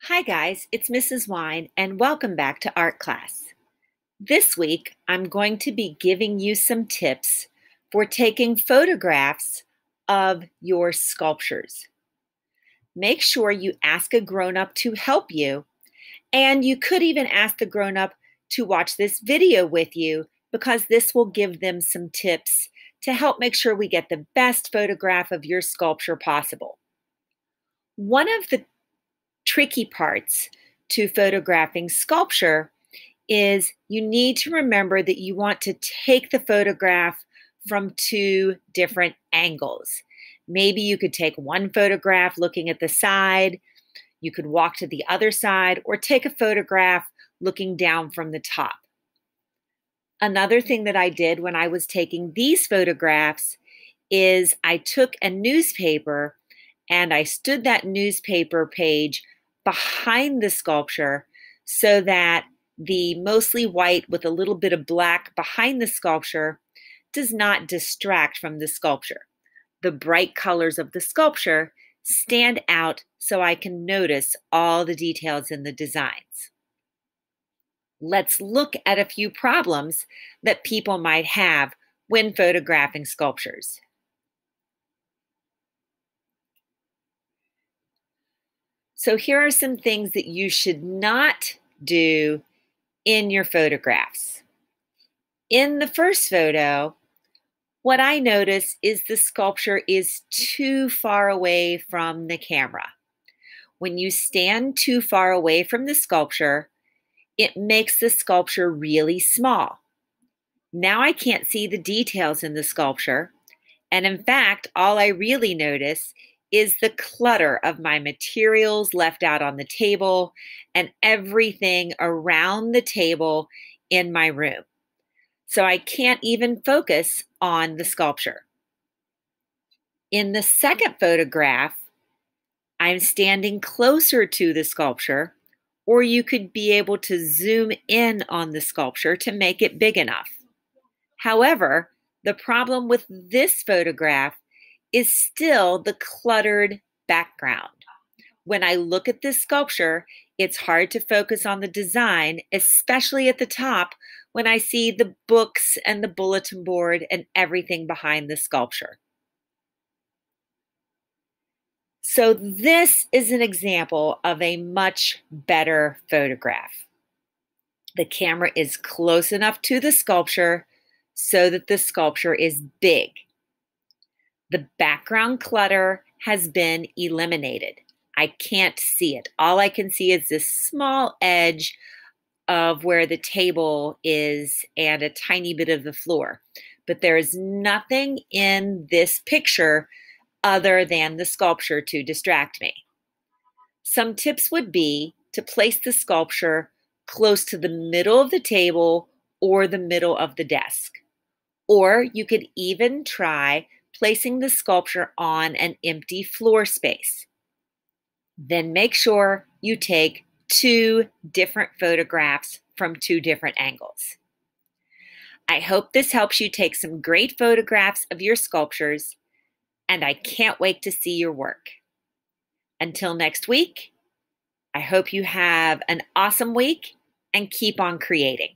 Hi guys, it's Mrs. Wine and welcome back to art class. This week, I'm going to be giving you some tips for taking photographs of your sculptures. Make sure you ask a grown-up to help you, and you could even ask the grown-up to watch this video with you because this will give them some tips to help make sure we get the best photograph of your sculpture possible. One of the tricky parts to photographing sculpture is you need to remember that you want to take the photograph from two different angles. Maybe you could take one photograph looking at the side, you could walk to the other side, or take a photograph looking down from the top. Another thing that I did when I was taking these photographs is I took a newspaper and I stood that newspaper page behind the sculpture so that the mostly white with a little bit of black behind the sculpture does not distract from the sculpture. The bright colors of the sculpture stand out so I can notice all the details in the designs. Let's look at a few problems that people might have when photographing sculptures. So here are some things that you should not do in your photographs. In the first photo, what I notice is the sculpture is too far away from the camera. When you stand too far away from the sculpture, it makes the sculpture really small. Now I can't see the details in the sculpture, and in fact, all I really notice is the clutter of my materials left out on the table and everything around the table in my room. So I can't even focus on the sculpture. In the second photograph, I'm standing closer to the sculpture, or you could be able to zoom in on the sculpture to make it big enough. However, the problem with this photograph is still the cluttered background. When I look at this sculpture, it's hard to focus on the design, especially at the top when I see the books and the bulletin board and everything behind the sculpture. So this is an example of a much better photograph. The camera is close enough to the sculpture so that the sculpture is big. The background clutter has been eliminated. I can't see it. All I can see is this small edge of where the table is and a tiny bit of the floor. But there is nothing in this picture other than the sculpture to distract me. Some tips would be to place the sculpture close to the middle of the table or the middle of the desk. Or you could even try placing the sculpture on an empty floor space. Then make sure you take two different photographs from two different angles. I hope this helps you take some great photographs of your sculptures, and I can't wait to see your work. Until next week, I hope you have an awesome week and keep on creating.